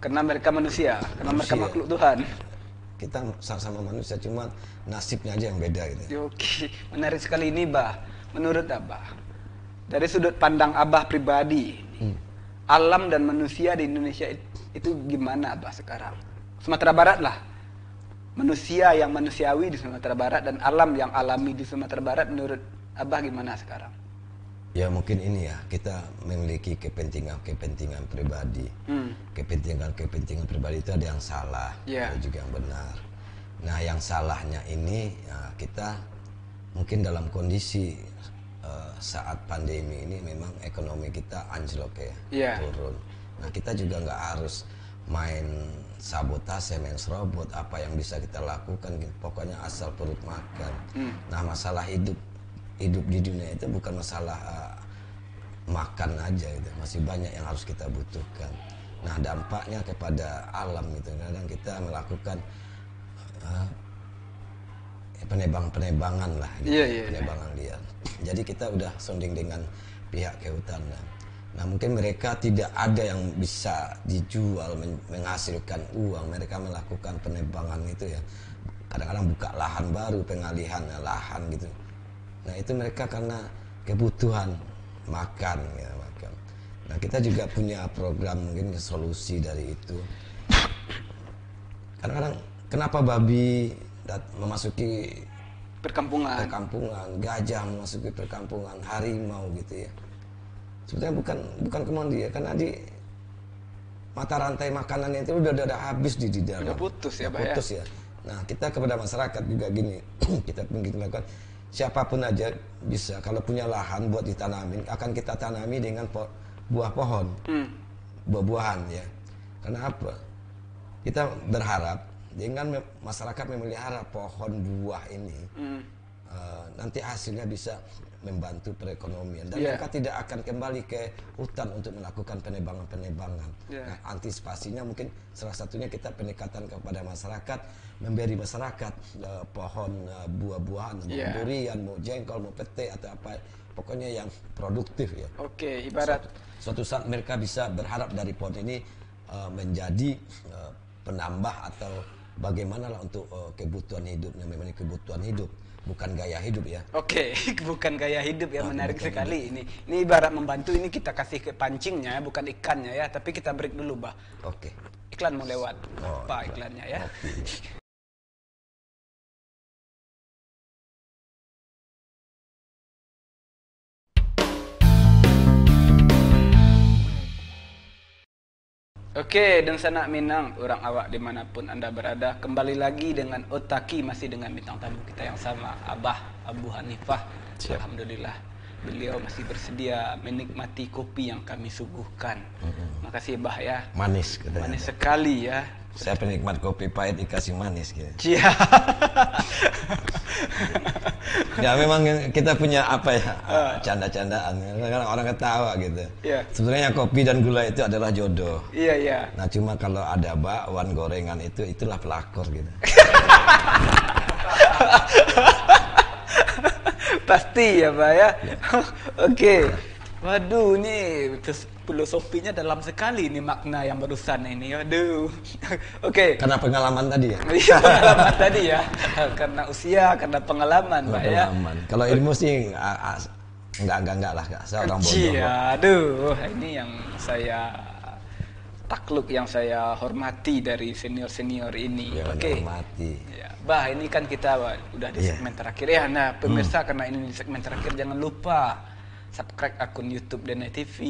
Karena mereka manusia, karena mereka Manusia. makhluk Tuhan. kita sama-sama manusia, cuma nasibnya aja yang beda gitu. Oke, menarik sekali ini, Bah. Menurut Abah, dari sudut pandang Abah pribadi, alam dan manusia di Indonesia itu gimana, Abah, sekarang? Sumatera Barat lah. Manusia yang manusiawi di Sumatera Barat dan alam yang alami di Sumatera Barat, menurut Abah gimana sekarang? Ya mungkin ini ya, kita memiliki kepentingan pribadi. Kepentingan pribadi itu ada yang salah, ada juga yang benar. Nah yang salahnya ini ya, kita mungkin dalam kondisi saat pandemi ini memang ekonomi kita anjlok ya, turun. Nah kita juga nggak harus main sabotase, main serobot. Apa yang bisa kita lakukan, pokoknya asal perut makan. Nah masalah hidup di dunia itu bukan masalah makan aja gitu, masih banyak yang harus kita butuhkan. Nah dampaknya kepada alam gitu, kadang kita melakukan penebangan lah gitu, penebangan liar. Jadi kita udah sounding dengan pihak kehutanan. Nah mungkin mereka tidak ada yang bisa dijual menghasilkan uang, mereka melakukan penebangan itu ya, kadang-kadang buka lahan baru, pengalihan lahan gitu. Nah itu mereka karena kebutuhan makan ya, makan. Nah kita juga punya program mungkin solusi dari itu. Kadang-kadang kenapa babi memasuki perkampungan, gajah memasuki perkampungan, harimau gitu ya. Sebetulnya bukan kemudian karena di mata rantai makanannya itu udah habis di dalam. Udah putus ya, putus ya. Nah kita kepada masyarakat juga gini, kita mungkin lakukan. Siapapun aja bisa, kalau punya lahan buat ditanamin, akan kita tanami dengan buah pohon, buah-buahan ya. Karena apa? Kita berharap dengan masyarakat memelihara pohon buah ini, nanti hasilnya bisa membantu perekonomian. Dan mereka tidak akan kembali ke hutan untuk melakukan penebangan. Nah, antisipasinya mungkin salah satunya kita pendekatan kepada masyarakat, memberi masyarakat pohon buah-buahan, mau durian, mau jengkol, mau pete atau apa, pokoknya yang produktif ya. Oke, ibarat suatu saat mereka bisa berharap dari pohon ini menjadi penambah atau bagaimana lah untuk kebutuhan hidupnya, memang kebutuhan hidup. Bukan gaya hidup ya. Oke, bukan gaya hidup ya, menarik sekali hidup. Ini ibarat membantu, ini kita kasih ke pancingnya, bukan ikannya ya, tapi kita break dulu, Bah. Oke. Iklan mau lewat. Apa iklannya ya? Oke, dan sanak Minang, orang awak dimanapun Anda berada, kembali lagi dengan Otaki, masih dengan bintang tamu kita yang sama, Abah Abu Hanifah. Siap. Alhamdulillah, beliau masih bersedia menikmati kopi yang kami suguhkan. Makasih Bah ya. Manis katanya. Manis sekali ya. Saya penikmat kopi pahit dikasih manis gitu. Iya. Ya memang kita punya apa ya, canda-candaan. Kadang-kadang orang ketawa gitu. Sebenarnya kopi dan gula itu adalah jodoh. Iya. Nah cuma kalau ada bakwan gorengan itulah pelakor gitu. Pasti ya Pak ya. Oke. Waduh, ini filosofinya dalam sekali ini makna yang barusan ini. Waduh. Oke. Karena pengalaman tadi ya. Iya, pengalaman tadi ya. Karena usia, karena pengalaman, Pak ya. Kalau ilmu sih enggak lah, saya orang bodoh. Aduh, ini yang saya takluk, yang saya hormati dari senior-senior ini. Ya, oke. Hormati. Ya. Bah, ini kan kita udah di segmen terakhir ya. Nah, pemirsa karena ini di segmen terakhir, jangan lupa subscribe akun YouTube Denai TV,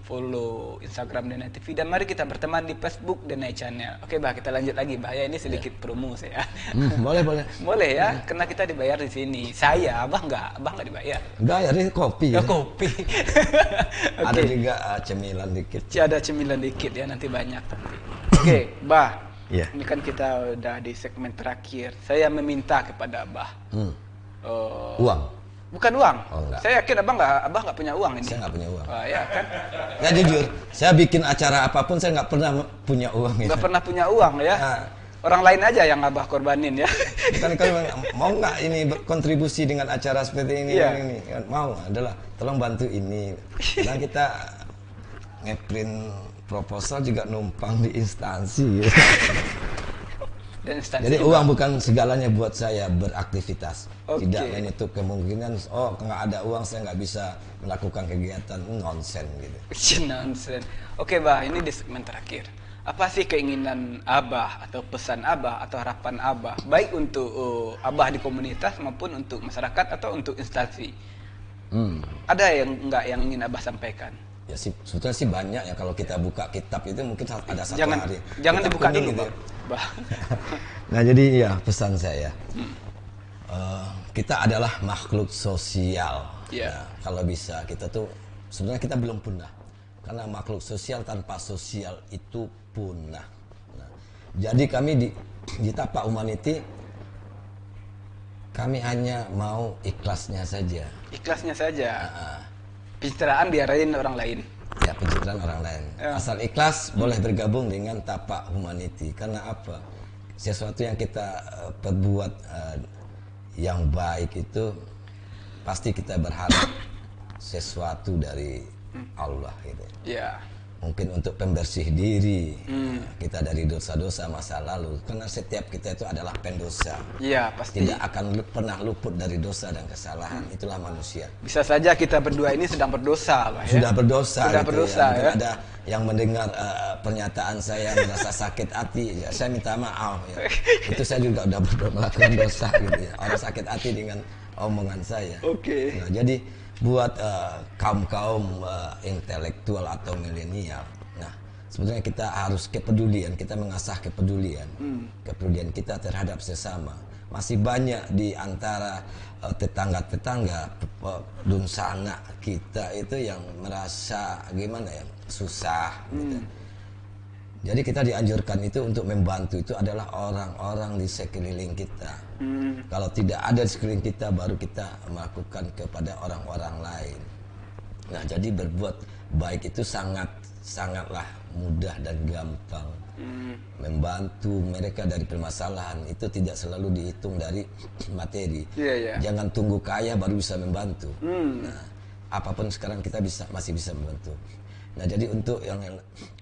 follow Instagram Denai TV, dan mari kita berteman di Facebook Denai Channel. Oke, Bah, kita lanjut lagi, Bah. Ya, ini sedikit promo saya. Boleh. Boleh ya, karena kita dibayar di sini. Abah nggak dibayar. Bayar ini kopi. Ya, kopi. Okay. Ada juga cemilan dikit. Ada cemilan dikit ya, nanti banyak nanti. Oke, Bah. Ini kan kita udah di segmen terakhir. Saya meminta kepada Abah. Uang. Bukan uang. Oh, saya yakin Abah nggak punya uang ini. Saya nggak punya uang. Ya kan? Nggak jujur. Saya bikin acara apapun saya nggak pernah punya uang. Nggak pernah punya uang ya. Orang lain aja yang Abah korbanin ya. Kan mau nggak ini berkontribusi dengan acara seperti ini? Ini mau adalah tolong bantu ini. Dan kita ngeprint proposal juga numpang di instansi. Dan instansi Jadi juga. uang bukan segalanya buat saya beraktivitas. Oke. Tidak menutup kemungkinan, oh nggak ada uang saya nggak bisa melakukan kegiatan, nonsen gitu. Nonsen. Oke, Bah, ini di segmen terakhir. Apa sih keinginan Abah atau pesan Abah atau harapan Abah baik untuk Abah di komunitas maupun untuk masyarakat atau untuk instansi? Ada yang enggak yang ingin Abah sampaikan? Ya sih, sebetulnya sih banyak ya kalau kita buka kitab itu mungkin ada satu Jangan hari. jangan Kitab dibuka kuning dulu, gitu Bah. ya. Bah. Nah jadi ya pesan saya, kita adalah makhluk sosial. Iya. Nah, kalau bisa kita tuh sebenarnya kita belum punah, karena makhluk sosial tanpa sosial itu punah. Nah, jadi kami di Tapak Humanity kami hanya mau ikhlasnya saja. Ikhlasnya saja. Pencitraan biarin orang lain. Ya pencitraan orang lain. Ya. Asal ikhlas boleh bergabung dengan Tapak Humanity. Karena apa? Sesuatu yang kita perbuat yang baik itu pasti kita berharap sesuatu dari Allah gitu. Ya. Mungkin untuk pembersih diri kita dari dosa-dosa masa lalu. Karena setiap kita itu adalah pendosa. Iya, pasti. Tidak akan pernah luput dari dosa dan kesalahan. Itulah manusia. Bisa saja kita berdua ini sedang berdosa, Bah, ya. Sudah berdosa, Sudah gitu berdosa, ya. Mungkin ya. ada yang mendengar pernyataan saya merasa sakit hati, ya, saya minta maaf. Ya. Itu saya juga udah melakukan dosa, gitu ya. Orang sakit hati dengan omongan saya. Oke. Nah, jadi buat kaum intelektual atau milenial, nah sebenarnya kita harus kepedulian, kita mengasah kepedulian, kepedulian kita terhadap sesama. Masih banyak di antara tetangga-tetangga dunsana kita itu yang merasa gimana ya, susah gitu. Jadi kita dianjurkan itu untuk membantu itu adalah orang-orang di sekeliling kita. Kalau tidak ada di sekeliling kita, baru kita melakukan kepada orang-orang lain. Nah, jadi berbuat baik itu sangatlah mudah dan gampang. Membantu mereka dari permasalahan itu tidak selalu dihitung dari materi. Iya, iya. Jangan tunggu kaya baru bisa membantu. Nah, apapun sekarang kita masih bisa membantu. Nah, jadi untuk yang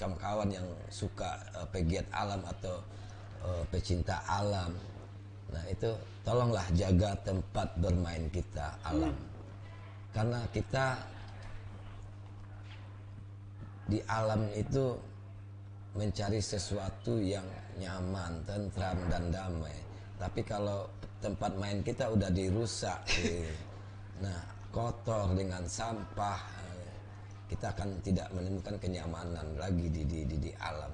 kawan-kawan yang suka pegiat alam atau pecinta alam, nah itu tolonglah jaga tempat bermain kita alam. Karena kita di alam itu mencari sesuatu yang nyaman, tentram dan damai. Tapi kalau tempat main kita udah dirusak, nah kotor dengan sampah, kita akan tidak menemukan kenyamanan lagi di alam.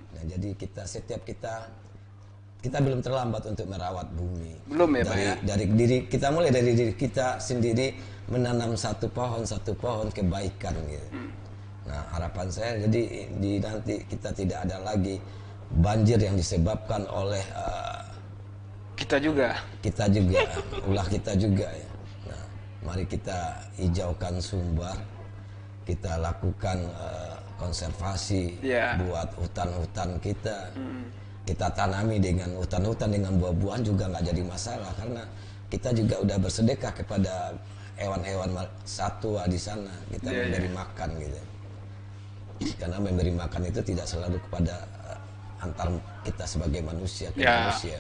Nah, jadi setiap kita belum terlambat untuk merawat bumi. Belum ya, Pak, ya? Dari diri kita, mulai dari diri kita sendiri, menanam satu pohon kebaikan gitu. Nah, harapan saya jadi nanti kita tidak ada lagi banjir yang disebabkan oleh Kita juga. ulah kita juga ya. Nah, mari kita hijaukan sumber, kita lakukan konservasi buat hutan-hutan kita. Kita tanami dengan hutan-hutan dengan buah-buahan juga nggak jadi masalah, karena kita juga udah bersedekah kepada hewan-hewan satwa di sana. Kita memberi makan gitu. Karena memberi makan itu tidak selalu kepada antar kita sebagai manusia ke manusia.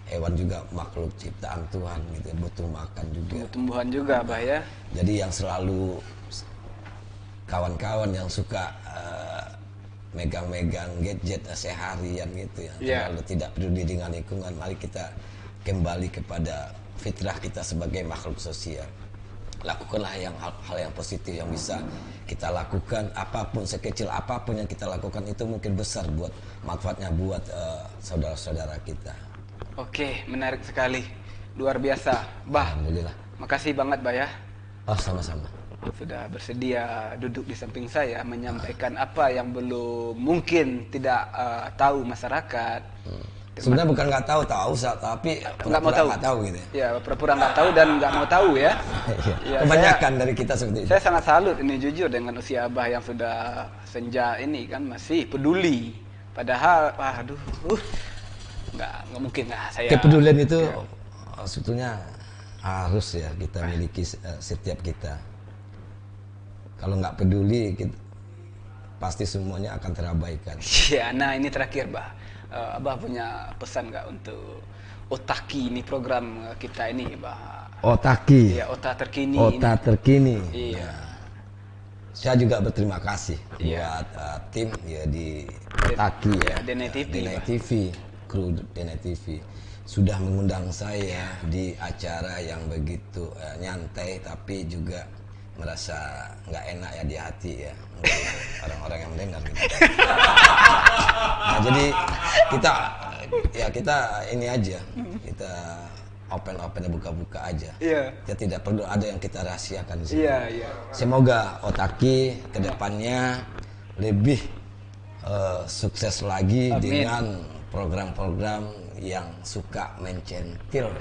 Hewan juga makhluk ciptaan Tuhan gitu, butuh makan juga. Tumbuhan juga, Bah, ya. Jadi yang selalu kawan-kawan yang suka megang-megang gadget seharian gitu ya, terlalu tidak peduli dengan lingkungan, mari kita kembali kepada fitrah kita sebagai makhluk sosial. Lakukanlah hal yang positif yang bisa kita lakukan, apapun, sekecil apapun yang kita lakukan itu mungkin besar buat manfaatnya buat saudara-saudara kita. Oke, menarik sekali, luar biasa, Bah. Alhamdulillah. Makasih banget, Bah, ya. Oh, sama-sama. Sudah bersedia duduk di samping saya menyampaikan apa yang belum mungkin tidak tahu masyarakat. Sebenarnya bukan nggak tahu, tapi Nggak mau tahu. nggak tahu gitu. Ya, pura-pura nggak tahu dan nggak mau tahu ya. Ya, Kebanyakan dari kita seperti itu. Saya sangat salut ini jujur dengan usia Abah yang sudah senja ini kan masih peduli. Padahal, aduh, nggak mungkin lah saya. Kepedulian itu sebetulnya harus ya kita miliki setiap kita. Kalau nggak peduli, pasti semuanya akan terabaikan. Ya, nah ini terakhir, Bah. Abah punya pesan nggak untuk Otaki ini program kita ini, Bah? Otaki. Iya, Ota terkini. Ota terkini. Iya. Nah, saya juga berterima kasih Iya. buat tim ya di Otaki ya, Denai TV, Denai Pak. TV, kru Denai TV sudah mengundang saya di acara yang begitu nyantai tapi juga merasa nggak enak ya di hati ya untuk orang-orang yang mendengar gitu. Nah, jadi kita ini aja, kita open buka aja. Iya. Kita tidak perlu ada yang kita rahasiakan di sini. Iya, iya. Semoga Otaki kedepannya lebih sukses lagi. Amin. Dengan program-program yang suka mencentil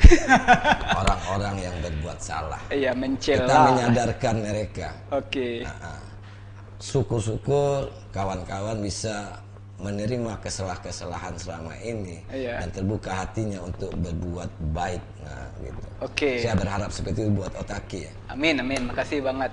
orang-orang yang berbuat salah. Iya, mencela. Kita menyadarkan mereka. Oke. Syukur-syukur kawan-kawan bisa menerima kesalahan selama ini. Iya. Dan terbuka hatinya untuk berbuat baik. Nah, gitu. Oke. Saya berharap seperti itu buat Otaki ya. Amin, amin. Makasih banget,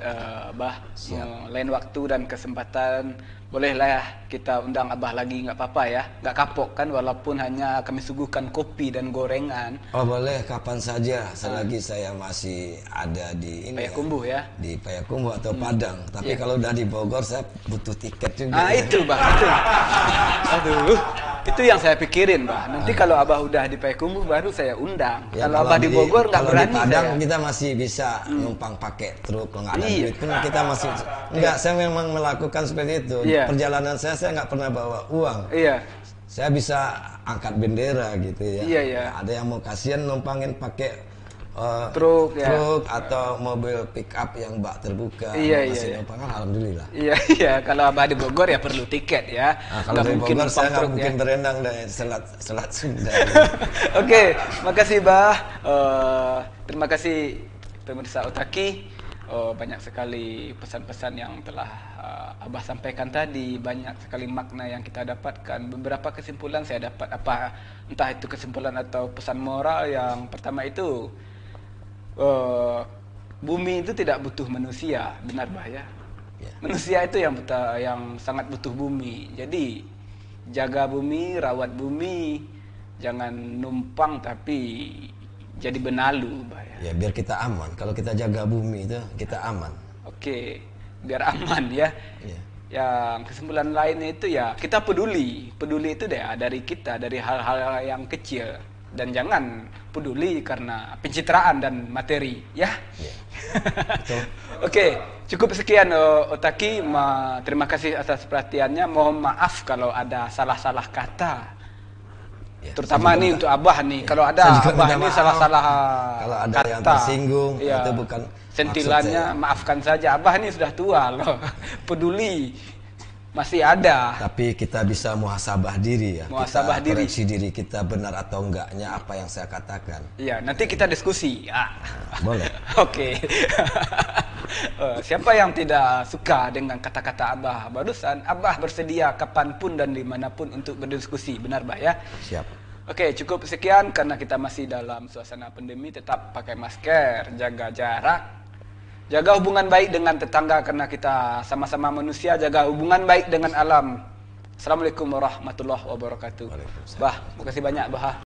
Bah. Siap. Lain waktu dan kesempatan bolehlah ya kita undang Abah lagi, nggak apa-apa ya. Nggak kapok kan, walaupun hanya kami suguhkan kopi dan gorengan. Oh boleh, kapan saja selagi saya masih ada di ini Payakumbuh ya. di Payakumbuh atau Padang. Tapi kalau udah di Bogor saya butuh tiket juga. Ah, ya. itu, Bah. Itu. Aduh. Itu yang saya pikirin, Bah. Nanti kalau Abah udah di Payakumbuh baru saya undang. Ya, kalau Abah di Bogor nggak kalau berani di Padang saya. kita masih bisa numpang pakai truk, kalau nggak ada Iya. duit pun kita masih enggak. Saya memang melakukan seperti itu. Iya. Perjalanan saya nggak pernah bawa uang. Iya. Saya bisa angkat bendera gitu ya. Iya, iya. Ada yang mau kasihan numpangin pakai Truk, ya. truk atau mobil pick up yang bak terbuka. Iya, Mau iya, kasih iya. numpangan, alhamdulillah. Iya, iya. Kalau Abah di Bogor ya perlu tiket ya. Nah, kalau Nggak di mungkin Bogor saya numpang nggak truk, mungkin ya. berenang dari selat Sunda. Oke, makasih Bah. Terima kasih pemirsa Otaki. Banyak sekali pesan-pesan yang telah Abah sampaikan tadi. Banyak sekali makna yang kita dapatkan. Beberapa kesimpulan saya dapat entah itu kesimpulan atau pesan moral. Yang pertama itu bumi itu tidak butuh manusia, benar Bah ya? Ya. Manusia itu yang sangat butuh bumi. Jadi jaga bumi, rawat bumi, jangan numpang tapi jadi benalu, Bah ya. Ya biar kita aman. Kalau kita jaga bumi itu kita aman. Oke, biar aman ya. Ya. Yang kesimpulan lainnya itu ya kita peduli. Peduli itu dari kita, dari hal-hal yang kecil. Dan jangan peduli karena pencitraan dan materi, ya. Ya. Betul. Oke, cukup sekian Otaki. Terima kasih atas perhatiannya. Mohon maaf kalau ada salah-salah kata. Ya, Terutama saya juga nih minta- untuk Abah nih. Ya, Kalau ada saya juga Abah minta ini maaf. salah-salah Kalau ada kata, yang tersinggung, ya, itu bukan sentilannya maksud saya. maafkan saja. Abah ini sudah tua loh. Peduli masih ada. Tapi kita bisa muhasabah diri ya. Muhasabah kita diri. koreksi diri kita benar atau enggaknya apa yang saya katakan. Iya, nanti kita diskusi. Ya. Boleh. Oke. Siapa yang tidak suka dengan kata-kata Abah barusan, Abah bersedia kapanpun dan dimanapun untuk berdiskusi. Benar, Bah ya? Siap. Oke, cukup sekian karena kita masih dalam suasana pandemi. Tetap pakai masker, jaga jarak, jaga hubungan baik dengan tetangga karena kita sama-sama manusia. Jaga hubungan baik dengan alam. Assalamualaikum warahmatullahi wabarakatuh. Waalaikumsalam. Bah, makasih banyak, Bah.